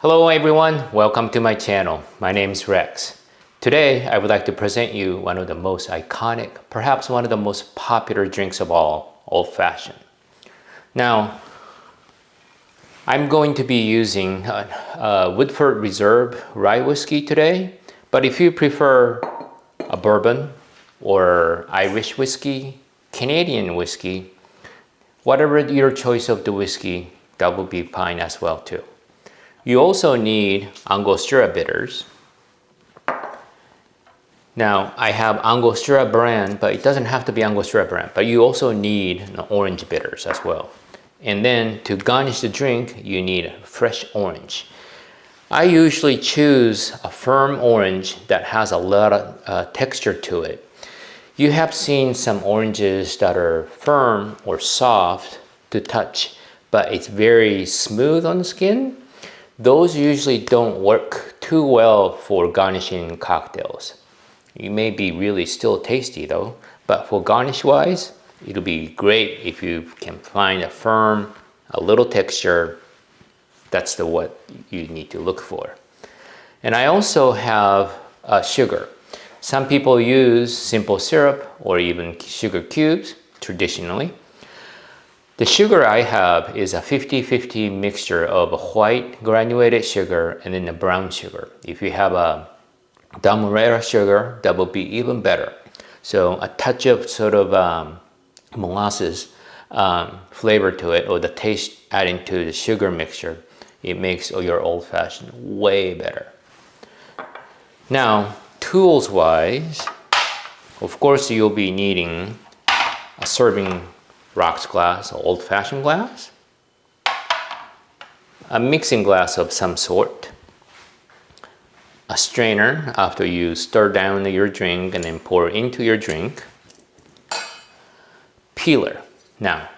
Hello everyone, welcome to my channel. My name is Rex. Today I would like to present you one of the most iconic, perhaps one of the most popular drinks of all, Old Fashioned. Now, I'm going to be using Woodford Reserve Rye Whiskey today, but if you prefer a bourbon or Irish whiskey, Canadian whiskey, whatever your choice of the whiskey, that will be fine as well too. You also need Angostura bitters. Now, I have Angostura brand, but it doesn't have to be Angostura brand, but you also need orange bitters as well. And then to garnish the drink, you need fresh orange. I usually choose a firm orange that has a lot of texture to it. You have seen some oranges that are firm or soft to touch, but it's very smooth on the skin. Those usually don't work too well for garnishing cocktails. You may be really still tasty though, but for garnish wise, it'll be great if you can find a firm, a little texture. That's what you need to look for. And I also have sugar. Some people use simple syrup or even sugar cubes traditionally. The sugar I have is a 50-50 mixture of white granulated sugar and then the brown sugar. If you have a demerara sugar, that will be even better. So a touch of sort of molasses flavor to it, or the taste adding to the sugar mixture, it makes your Old Fashioned way better. Now, tools wise, of course you'll be needing a serving rocks glass or Old Fashioned glass, a mixing glass of some sort, a strainer after you stir down your drink and then pour into your drink, peeler. Now,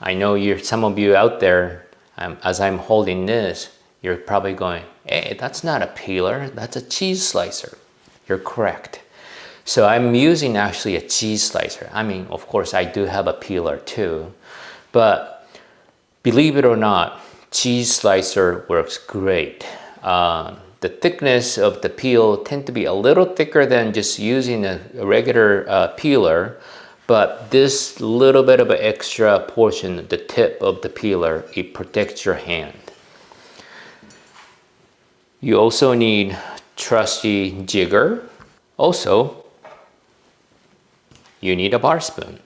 I know some of you out there, as I'm holding this, you're probably going, hey, that's not a peeler, that's a cheese slicer. You're correct. So I'm using actually a cheese slicer. I mean, of course, I do have a peeler too, but believe it or not, cheese slicer works great. The thickness of the peel tend to be a little thicker than just using a regular peeler, but this little bit of an extra portion, the tip of the peeler, it protects your hand. You also need trusty jigger. Also, you need a bar spoon.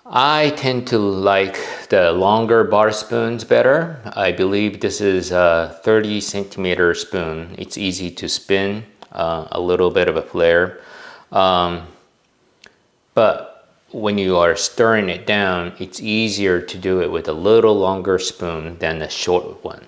I tend to like the longer bar spoons better. I believe this is a 30 centimeter spoon. It's easy to spin, a little bit of a flare. But when you are stirring it down, it's easier to do it with a little longer spoon than a short one.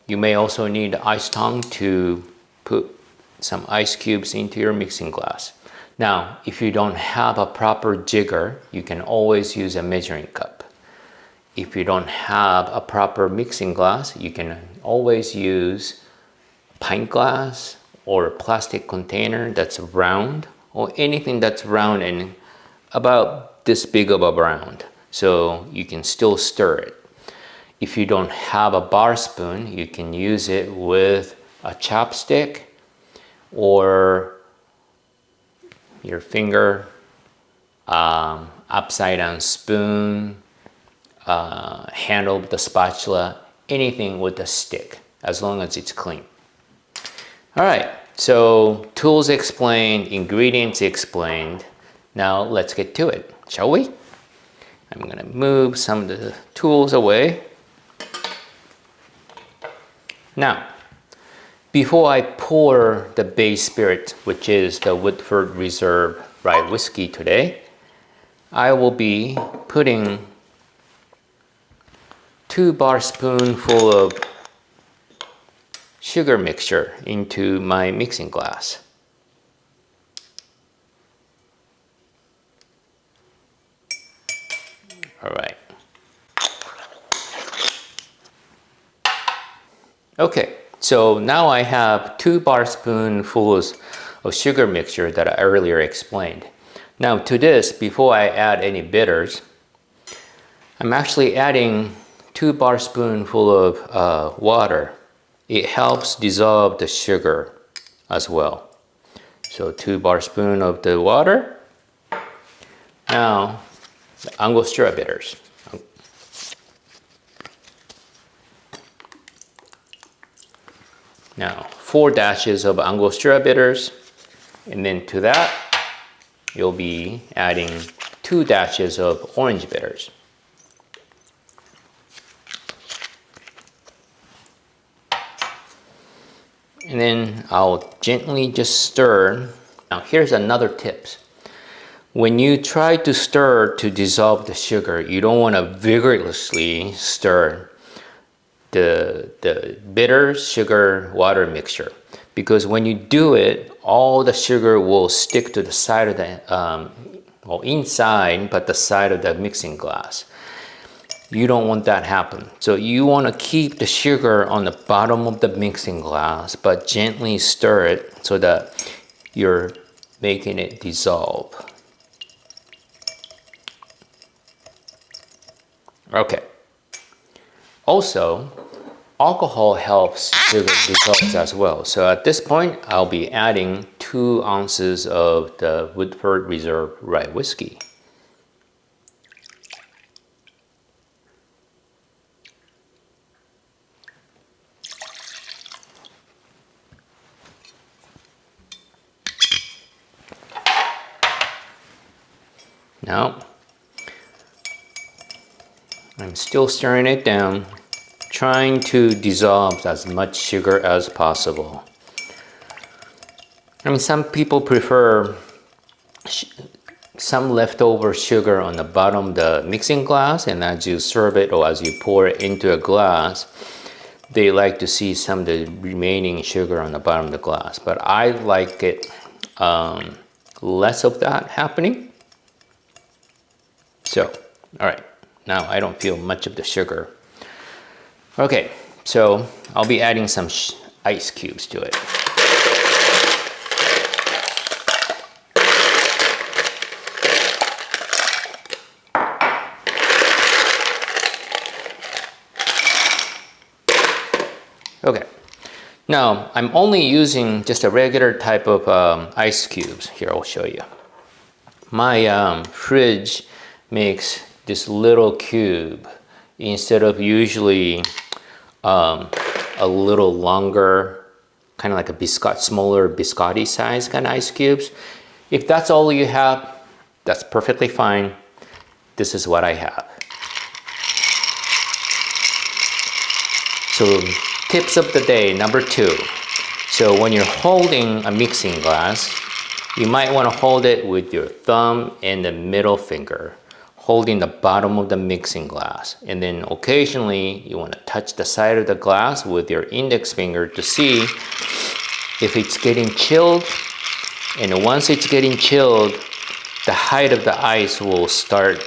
You may also need ice tongue to put some ice cubes into your mixing glass. Now, if you don't have a proper jigger, you can always use a measuring cup. If you don't have a proper mixing glass, you can always use a pint glass or a plastic container that's round, or anything that's round and about this big of a round, so you can still stir it. If you don't have a bar spoon, you can use it with a chopstick or your finger, upside down spoon, handle with the spatula, anything with a stick, as long as it's clean. All right, so tools explained, ingredients explained. Now let's get to it, shall we? I'm gonna move some of the tools away. Now, before I pour the base spirit, which is the Woodford Reserve Rye Whiskey today, I will be putting 2 bar spoonful of sugar mixture into my mixing glass. All right. Okay. So now I have 2 bar spoonfuls of sugar mixture that I earlier explained. Now to this, before I add any bitters, I'm actually adding 2 bar spoonful of water. It helps dissolve the sugar as well. So 2 bar spoon of the water. Now, the Angostura bitters. Now, 4 dashes of Angostura bitters, and then to that, you'll be adding 2 dashes of orange bitters. And then I'll gently just stir. Now here's another tip. When you try to stir to dissolve the sugar, you don't want to vigorously stir the bitter sugar water mixture, because when you do it, all the sugar will stick to the side of the well, inside, but the side of the mixing glass. You don't want that happen. So you want to keep the sugar on the bottom of the mixing glass, but gently stir it so that you're making it dissolve. Okay. Also, alcohol helps sugar dissolve as well. So at this point, I'll be adding 2 ounces of the Woodford Reserve Rye Whiskey. Now, I'm still stirring it down, trying to dissolve as much sugar as possible. I mean, some people prefer some leftover sugar on the bottom of the mixing glass, and as you serve it or as you pour it into a glass, they like to see some of the remaining sugar on the bottom of the glass. But I like it less of that happening. So, all right, now I don't feel much of the sugar. Okay, so I'll be adding some ice cubes to it. Okay, now I'm only using just a regular type of ice cubes. Here, I'll show you. My fridge makes this little cube instead of usually a little longer, kind of like a smaller biscotti size kind of ice cubes. If that's all you have, that's perfectly fine. This is what I have. So tips of the day, number 2. So when you're holding a mixing glass, you might want to hold it with your thumb and the middle finger, holding the bottom of the mixing glass. And then occasionally you want to touch the side of the glass with your index finger to see if it's getting chilled. And once it's getting chilled, the height of the ice will start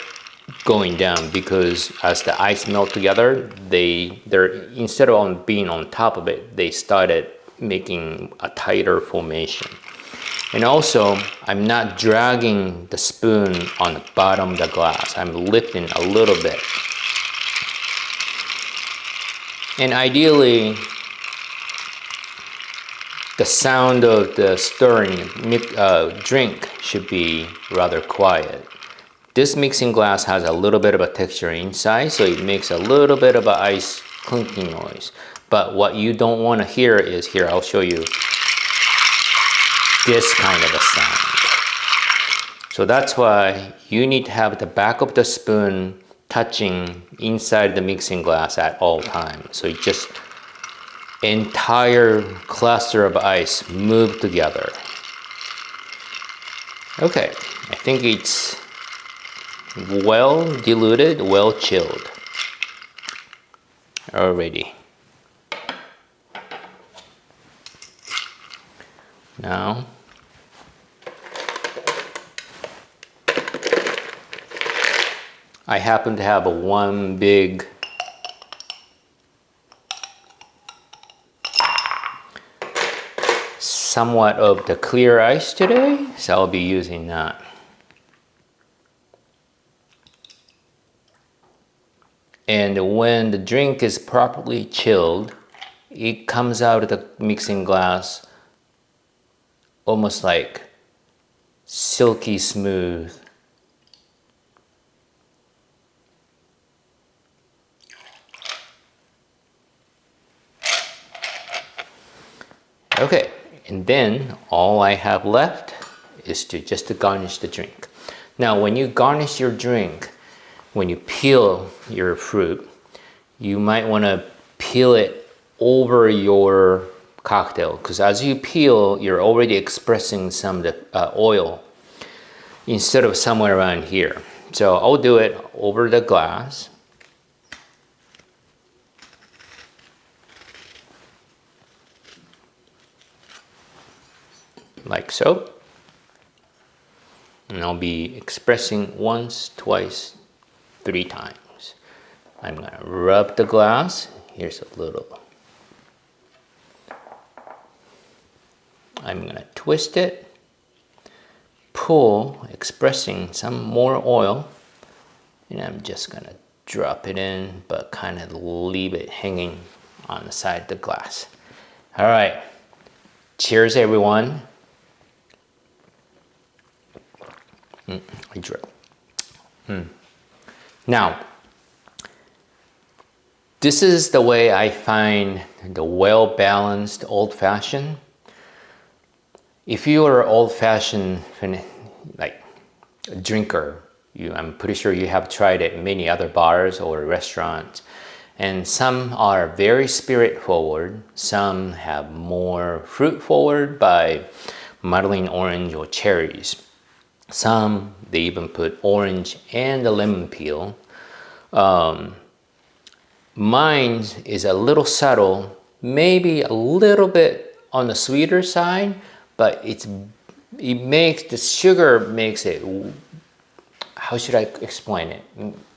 going down, because as the ice melt together, they're instead of being on top of it, they started making a tighter formation. And also, I'm not dragging the spoon on the bottom of the glass. I'm lifting a little bit. And ideally, the sound of the stirring drink should be rather quiet. This mixing glass has a little bit of a texture inside, so it makes a little bit of an ice clinking noise. But what you don't want to hear is, here, I'll show you, this kind of a sound. So that's why you need to have the back of the spoon touching inside the mixing glass at all times. So it just entire cluster of ice move together. Okay, I think it's well diluted, well chilled already. Now, I happen to have one big somewhat of the clear ice today, so I'll be using that. And when the drink is properly chilled, it comes out of the mixing glass almost like silky smooth. Okay, and then all I have left is just to garnish the drink. Now, when you garnish your drink, when you peel your fruit, you might want to peel it over your cocktail, because as you peel, you're already expressing some of the oil instead of somewhere around here. So I'll do it over the glass. Like so. And I'll be expressing once, twice, 3 times. I'm gonna rub the glass. Here's a little. I'm gonna twist it, pull, expressing some more oil, and I'm just gonna drop it in, but kind of leave it hanging on the side of the glass. All right, cheers everyone. I drip. Now, this is the way I find the well-balanced old-fashioned. If you are old-fashioned like a drinker, I'm pretty sure you have tried it in many other bars or restaurants, and some are very spirit forward, some have more fruit forward by muddling orange or cherries. Some, they even put orange and the lemon peel. Mine is a little subtle, maybe a little bit on the sweeter side, but the sugar makes it, how should I explain it?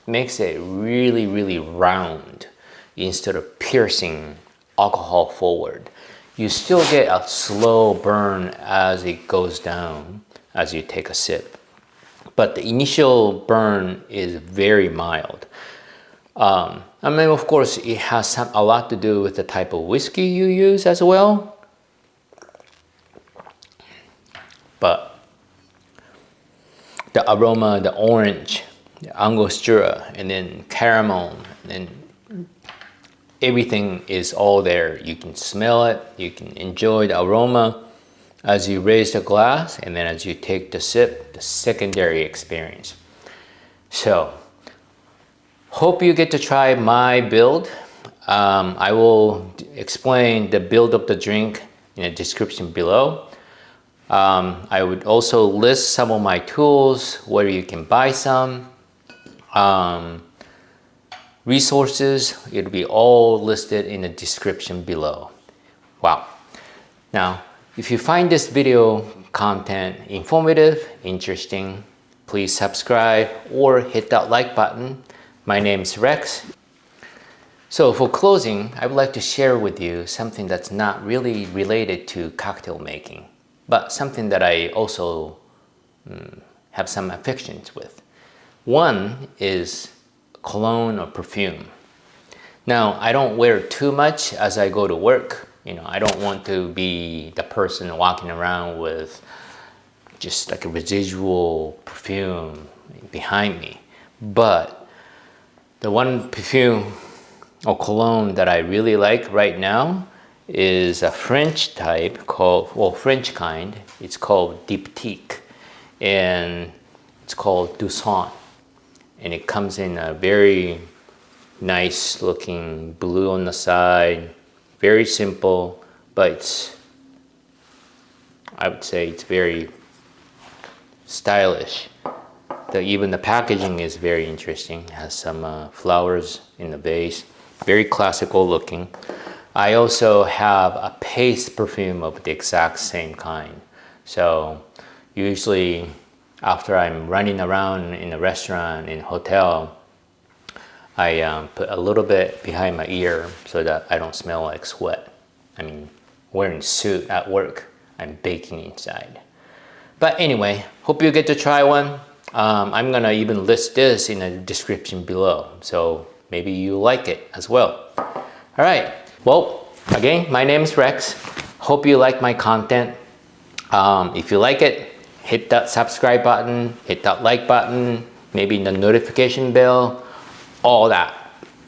Makes it really, really round instead of piercing alcohol forward. You still get a slow burn as it goes down, as you take a sip. But the initial burn is very mild. I mean, of course, it has a lot to do with the type of whiskey you use as well. But the aroma, the orange, the Angostura, and then caramel, and everything is all there. You can smell it, you can enjoy the aroma as you raise the glass, and then as you take the sip, the secondary experience. So, hope you get to try my build. I will explain the build of the drink in the description below. I would also list some of my tools where you can buy some. Resources, it'll be all listed in the description below. Wow. Now, if you find this video content informative, interesting, please subscribe or hit that like button. My name's Rex. So for closing, I would like to share with you something that's not really related to cocktail making, but something that I also have some affections with. One is cologne or perfume. Now, I don't wear too much as I go to work. You know, I don't want to be the person walking around with just like a residual perfume behind me. But the one perfume or cologne that I really like right now is a French type called, well, French kind. It's called Diptyque, and it's called Douceur. And it comes in a very nice looking blue on the side. Very simple, but I would say it's very stylish. Even the packaging is very interesting. It has some flowers in the base. Very classical looking. I also have a paste perfume of the exact same kind. So usually after I'm running around in a restaurant, in a hotel, I put a little bit behind my ear so that I don't smell like sweat. I mean, wearing a suit at work, I'm baking inside. But anyway, hope you get to try one. I'm gonna even list this in the description below. So maybe you like it as well. All right, well, again, my name is Rex. Hope you like my content. If you like it, hit that subscribe button, hit that like button, maybe the notification bell, all that.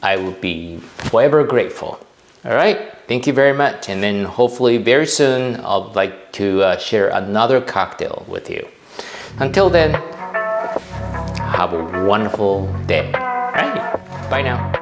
I would be forever grateful. All right, thank you very much. And then hopefully very soon, I'd like to share another cocktail with you. Until then, have a wonderful day. All right, bye now.